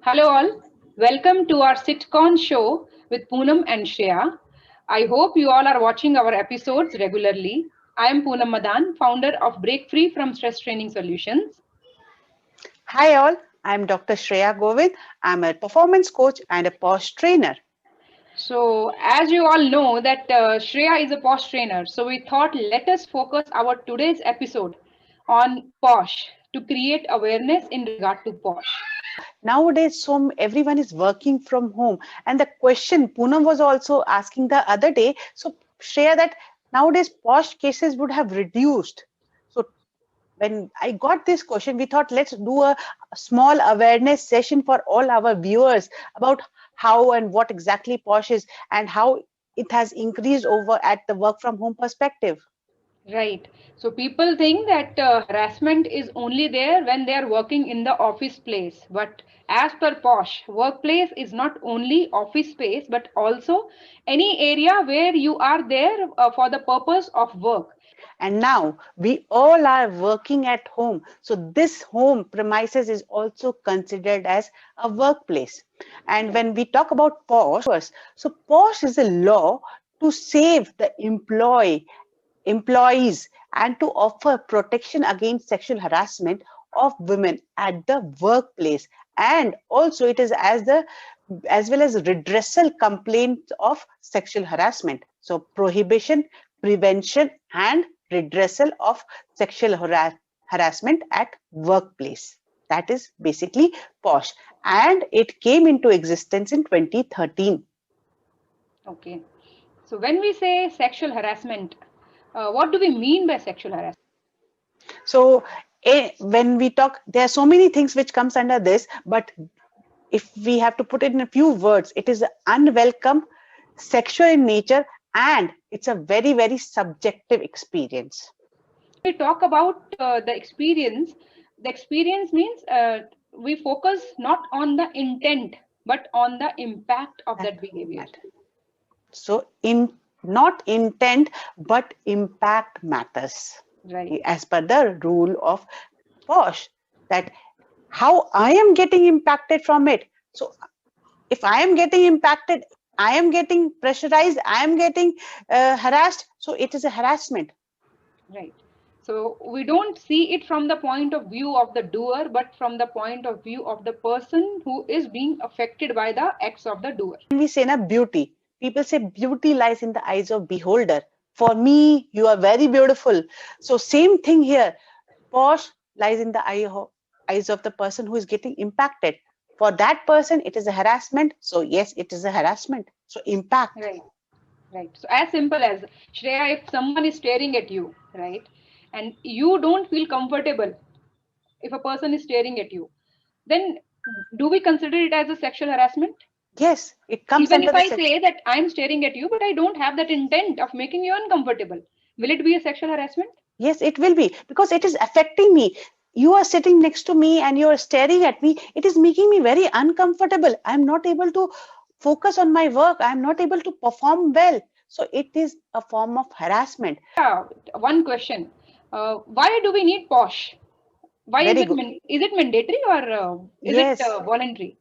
Hello all, welcome to our sitcom show with Poonam and Shreya. I hope you all are watching our episodes regularly. I am Poonam Madan, founder of Break Free from Stress Training Solutions. Hi all, I'm Dr. Shreya Govind. I'm a performance coach and a POS trainer. So, as you all know that Shreya is a POSH trainer, so we thought let us focus our today's episode on POSH to create awareness in regard to POSH. Nowadays, everyone is working from home. And the question Poonam was also asking the other day, so Shreya, that nowadays POS cases would have reduced. So when I got this question, we thought let's do a small awareness session for all our viewers about how and what exactly POS is and how it has increased over at the work from home perspective. Right. So people think that harassment is only there when they are working in the office place. But as per POSH, workplace is not only office space, but also any area where you are there for the purpose of work. And now we all are working at home. So this home premises is also considered as a workplace. And Right. when we talk about POSH, so POSH is a law to save the employees and to offer protection against sexual harassment of women at the workplace. And also it is as well as redressal complaints of sexual harassment. So prohibition, prevention, and redressal of sexual harassment at workplace. That is basically POSH, and it came into existence in 2013. Okay. So when we say sexual harassment, what do we mean by sexual harassment? So when we talk, there are so many things which comes under this, but if we have to put it in a few words, it is unwelcome, sexual in nature, and it's a very subjective experience. We talk about the experience means we focus not on the intent, but on the impact of That that behavior. matter. So in not intent, but impact matters Right. as per the rule of POSH, that how I am getting impacted from it. So if I am getting impacted, I am getting pressurized, I am getting harassed, so it is a harassment. Right. So we don't see it from the point of view of the doer, but from the point of view of the person who is being affected by the acts of the doer. When we say na beauty, people say beauty lies in the eyes of beholder. For me, you are very beautiful. So same thing here. POSH lies in the eyes of the person who is getting impacted. For that person, it is a harassment. So yes, it is a harassment. So impact. Right. Right. So as simple as Shreya, if someone is staring at you, right, and you don't feel comfortable if a person is staring at you, then do we consider it as a sexual harassment? Yes, it comes Even under if the I sex. say that I'm staring at you, but I don't have that intent of making you uncomfortable, will it be a sexual harassment? Yes, it will be because it is affecting me. You are sitting next to me and you are staring at me. It is making me very uncomfortable. I'm not able to focus on my work. I'm not able to perform well. So it is a form of harassment. Yeah, one question. Why do we need POSH? Why is Very it good. is it mandatory or is it Yes, voluntary?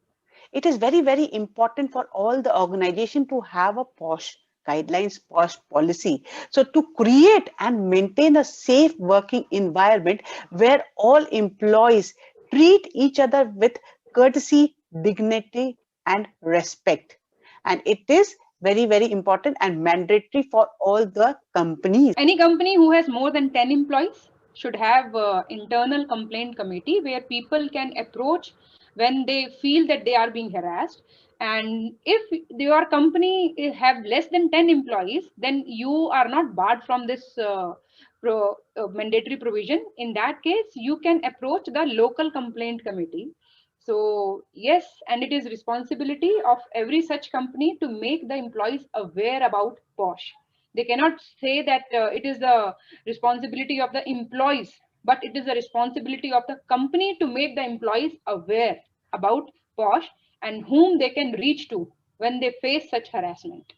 it is very important for all the organization to have a POSH guidelines, POSH policy. So to create and maintain a safe working environment where all employees treat each other with courtesy, dignity, and respect. And it is very important and mandatory for all the companies. Any company who has more than 10 employees should have internal complaint committee where people can approach when they feel that they are being harassed. And if your company have less than 10 employees, then you are not barred from this mandatory provision. In that case, you can approach the local complaint committee. So yes, and it is responsibility of every such company to make the employees aware about POSH. They cannot say that it is the responsibility of the employees, but it is the responsibility of the company to make the employees aware about POSH and whom they can reach to when they face such harassment.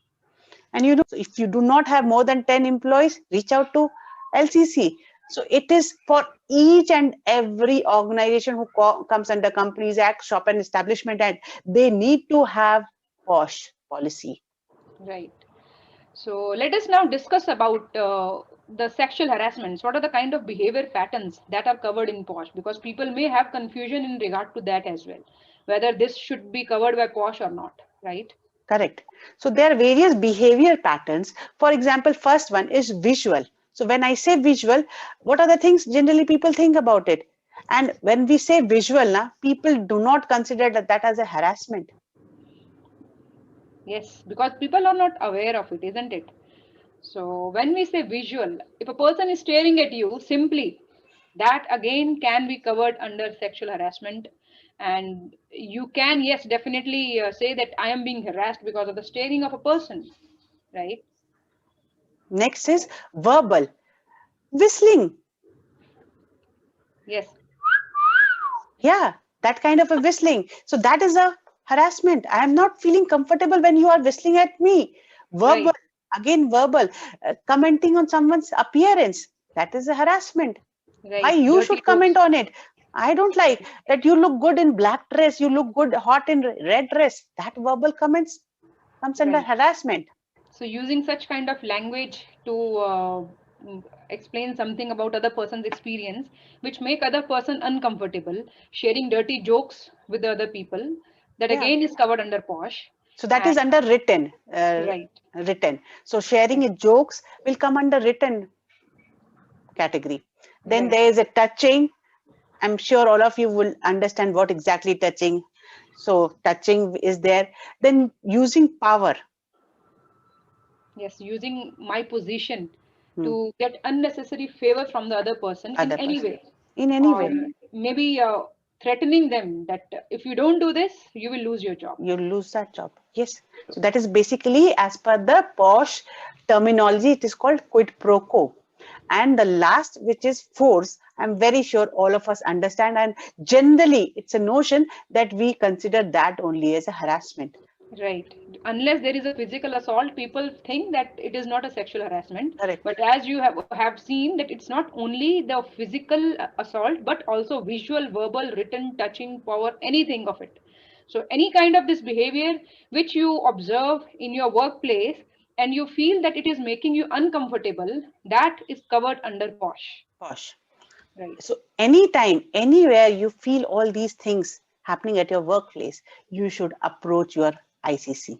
And if you do not have more than 10 employees, reach out to LCC. So it is for each and every organization who comes under Companies Act, Shop and Establishment Act, they need to have POSH policy. Right. So let us now discuss about the sexual harassments. What are the kind of behavior patterns that are covered in POSH? Because people may have confusion in regard to that as well, whether this should be covered by POSH or not, right? Correct. So there are various behavior patterns. For example, first one is visual. So when I say visual, what are the things generally people think about it? And when we say visual, people do not consider that as a harassment. Yes, because people are not aware of it, isn't it? So when we say visual, if a person is staring at you simply, that again can be covered under sexual harassment. And you can, yes, definitely say that I am being harassed because of the staring of a person, right? Next is verbal. Whistling. Yes. Yeah, that kind of a whistling. So that is a harassment. I am not feeling comfortable when you are whistling at me. Verbal, Right. again verbal. Commenting on someone's appearance. That is a harassment. Why Right. you Dirty should comment jokes. on it? I don't like that you look good in black dress, you look good hot in red dress. That verbal comments comes under Right. harassment. So using such kind of language to explain something about other person's experience, which make other person uncomfortable, sharing dirty jokes with the other people, that Yeah. again is covered under POSH. So that And is under written. right. Written. So sharing jokes will come under written category. Then Right. there is a touching. I'm sure all of you will understand what exactly touching. So touching is there. Then using power. Yes, using my position Hmm. to get unnecessary favor from the other person in Other any person. way, In any or way, maybe threatening them that if you don't do this, you will lose your job. you lose that job. Yes. So that is basically as per the POSH terminology, it is called quid pro quo. And the last, which is force, I'm very sure all of us understand. And generally, it's a notion that we consider that only as a harassment. Right. Unless there is a physical assault, people think that it is not a sexual harassment. Correct. But as you have seen that it's not only the physical assault, but also visual, verbal, written, touching, power, anything of it. So any kind of this behavior which you observe in your workplace and you feel that it is making you uncomfortable, that is covered under POSH. POSH. Right. So anytime, anywhere you feel all these things happening at your workplace, you should approach your ICC,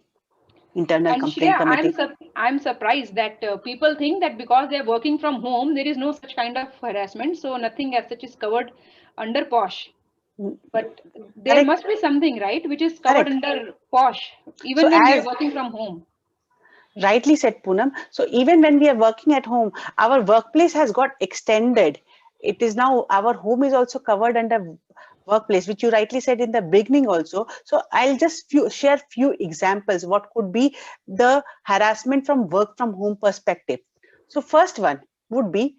Internal And Complaint Shreya, Committee. I'm surprised that people think that because they're working from home, there is no such kind of harassment. So nothing as such is covered under POSH. Mm, But there correct, must be something, right, which is covered correct. under POSH, So even when we are as working from home. rightly said Poonam, so even when we are working at home, our workplace has got extended. It is now our home is also covered under workplace, which you rightly said in the beginning also. So I'll just share few examples what could be the harassment from work from home perspective. So first one would be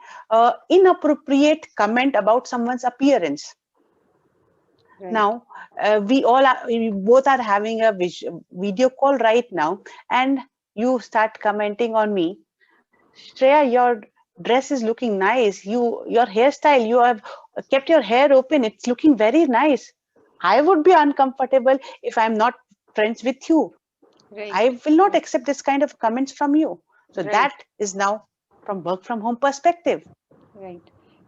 inappropriate comment about someone's appearance. Right. Now we both are having a video call right now, and you start commenting on me. Shreya, your dress is looking nice. Your hairstyle, you have kept your hair open. It's looking very nice. I would be uncomfortable if I'm not friends with you. Right. I will not accept this kind of comments from you. So Right. that is now from work from home perspective. Right.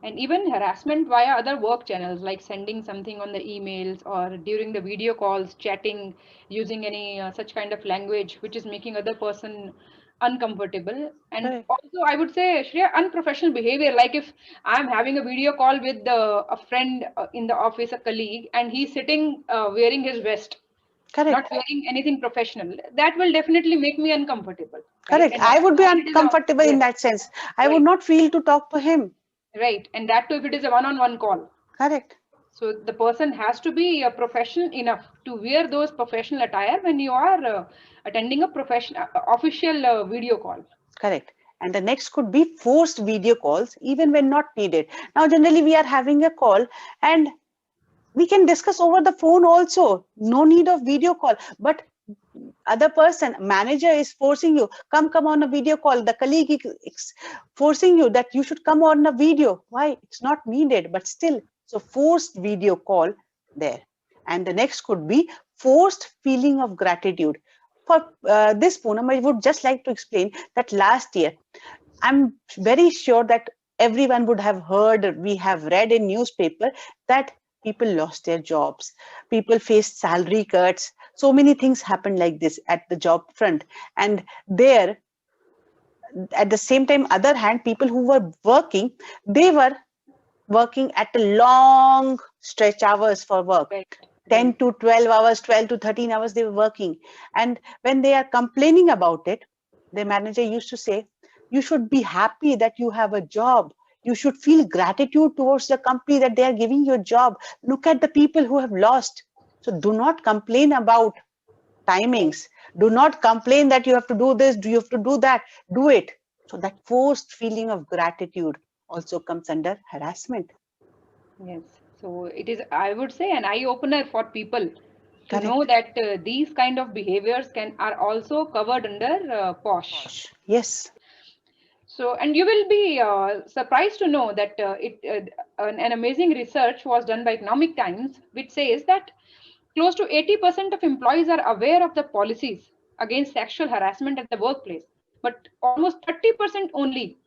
And even harassment via other work channels like sending something on the emails or during the video calls, chatting, using any such kind of language which is making other person uncomfortable. And Correct. also, I would say, Shreya, unprofessional behavior. Like if I'm having a video call with a friend in the office, a colleague, and he's sitting wearing his vest, not Correct. wearing anything professional, that will definitely make me uncomfortable, right? Correct. And I that would too be if it is a, uncomfortable in yes, that sense. I would right, not feel to talk to him. right, and that too if it is a one-on-one call. Correct. So the person has to be a professional enough to wear those professional attire when you are attending a professional official video call. Correct. And the next could be forced video calls, even when not needed. Now, generally, we are having a call and we can discuss over the phone also. No need of video call. But other person, manager is forcing you, come on a video call. The colleague is forcing you that you should come on a video. Why? It's not needed, but still, so forced video call there. And the next could be forced feeling of gratitude. For this, Poonam, I would just like to explain that last year, I'm very sure that everyone would have heard, we have read in newspaper that people lost their jobs, people faced salary cuts, so many things happened like this at the job front. And there, at the same time, other hand, people who were working, they were working at a long stretch hours for work. Right. 10 to 12 hours, 12 to 13 hours they were working. And when they are complaining about it, the manager used to say, you should be happy that you have a job. You should feel gratitude towards the company that they are giving you a job. Look at the people who have lost. So do not complain about timings. Do not complain that you have to do this, you have to do that, do it. So that forced feeling of gratitude also comes under harassment. Yes. So it is, I would say, an eye opener for people to Correct. know that these kind of behaviors are also covered under POSH. Yes. So, and you will be surprised to know that an amazing research was done by Economic Times, which says that close to 80% of employees are aware of the policies against sexual harassment at the workplace, but almost 30% only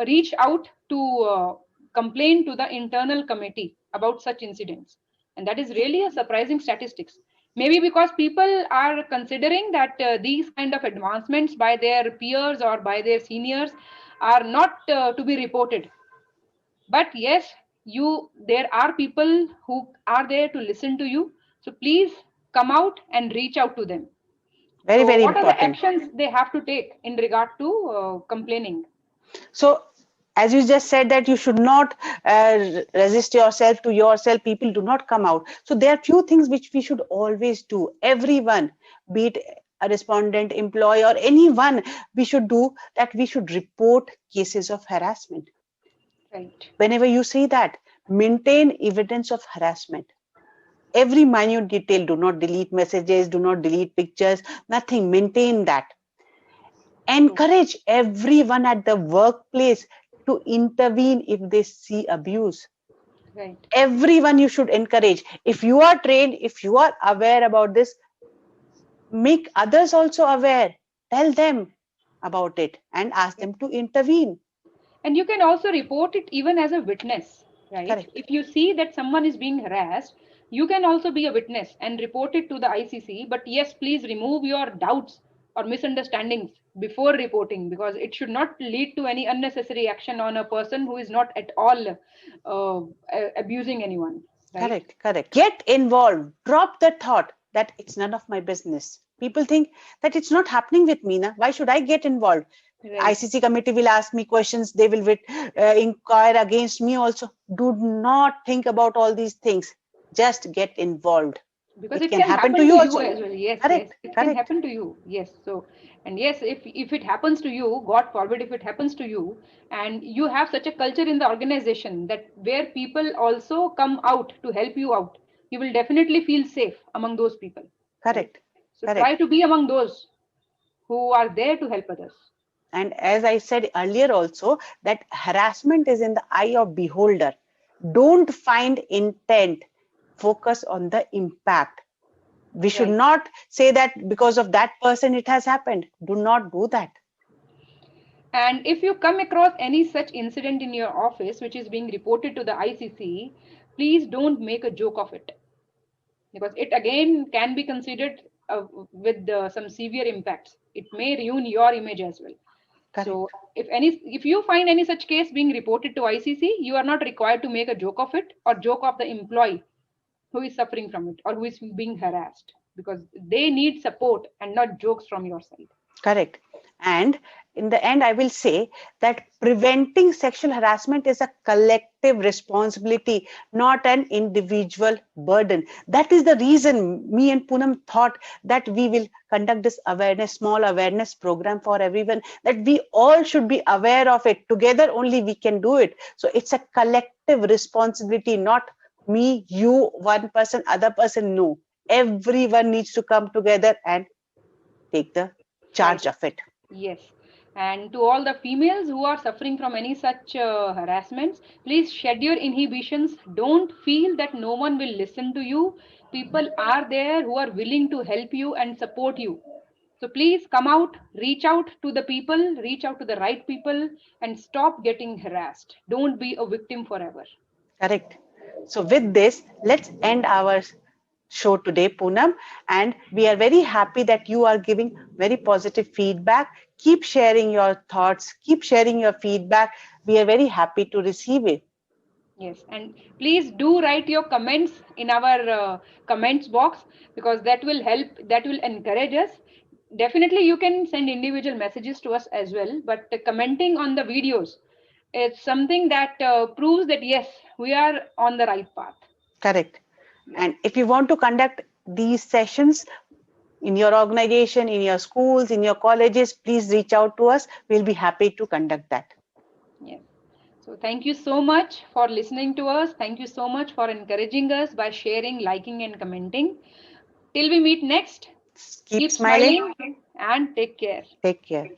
reach out to complain to the internal committee about such incidents. And that is really a surprising statistics. Maybe because people are considering that these kind of advancements by their peers or by their seniors are not to be reported. But yes, there are people who are there to listen to you. So please come out and reach out to them. Very, So very what are the important. actions they have to take in regard to complaining? So, as you just said that you should not resist yourself to yourself, people do not come out. So there are few things which we should always do. Everyone, be it a respondent, employee, or anyone, we should do that. We should report cases of harassment. Right. Whenever you see that, maintain evidence of harassment. Every minute detail, do not delete messages, do not delete pictures, nothing, maintain that. Encourage everyone at the workplace to intervene if they see abuse. Right. Everyone you should encourage. If you are trained, if you are aware about this, make others also aware. Tell them about it and ask them to intervene. And you can also report it even as a witness, right? Correct. If you see that someone is being harassed, you can also be a witness and report it to the ICC. But yes, please remove your doubts or misunderstandings before reporting, because it should not lead to any unnecessary action on a person who is not at all abusing anyone. Right? Correct, correct. Get involved. Drop the thought that it's none of my business. People think that it's not happening with me. Na? Why should I get involved? Right. ICC committee will ask me questions. They will inquire against me also. Do not think about all these things. Just get involved. Because It it can can happen happen to to you you also. as well. Yes, Correct, yes, it can correct. happen to you. Yes. So, and yes, if it happens to you, God forbid, if it happens to you, and you have such a culture in the organization that where people also come out to help you out, you will definitely feel safe among those people. Right? Correct, So try correct. to be among those who are there to help others. And as I said earlier also, that harassment is in the eye of beholder. Don't find intent. Focus on the impact. We should Right. not say that because of that person it has happened. Do not do that. And if you come across any such incident in your office which is being reported to the ICC, please don't make a joke of it, because it again can be considered with some severe impacts. It may ruin your image as well. So Correct. if you find any such case being reported to ICC, you are not required to make a joke of it or joke of the employee who is suffering from it or who is being harassed, because they need support and not jokes from your side. Correct. And in the end, I will say that preventing sexual harassment is a collective responsibility, not an individual burden. That is the reason me and Poonam thought that we will conduct this awareness, small awareness program for everyone, that we all should be aware of it. Together only we can do it. So it's a collective responsibility, not me, you, one person, other person. No, everyone needs to come together and take the charge of it. Yes. And to all the females who are suffering from any such harassments, please shed your inhibitions. Don't feel that no one will listen to you. People are there who are willing to help you and support you. So please come out, reach out to the people, reach out to the right people, and stop getting harassed. Don't be a victim forever. Correct. So with this, let's end our show today, Poonam. And we are very happy that you are giving very positive feedback. Keep sharing your thoughts, keep sharing your feedback. We are very happy to receive it. Yes, and please do write your comments in our comments box, because that will help, that will encourage us. Definitely, you can send individual messages to us as well, but commenting on the videos, it's something that proves that yes, we are on the right path. Correct. And if you want to conduct these sessions in your organization, in your schools, in your colleges, please reach out to us. We'll be happy to conduct that. Yes. So thank you so much for listening to us. Thank you so much for encouraging us by sharing, liking, and commenting. Till we meet next, Keep keep smiling. smiling and take care. Take care.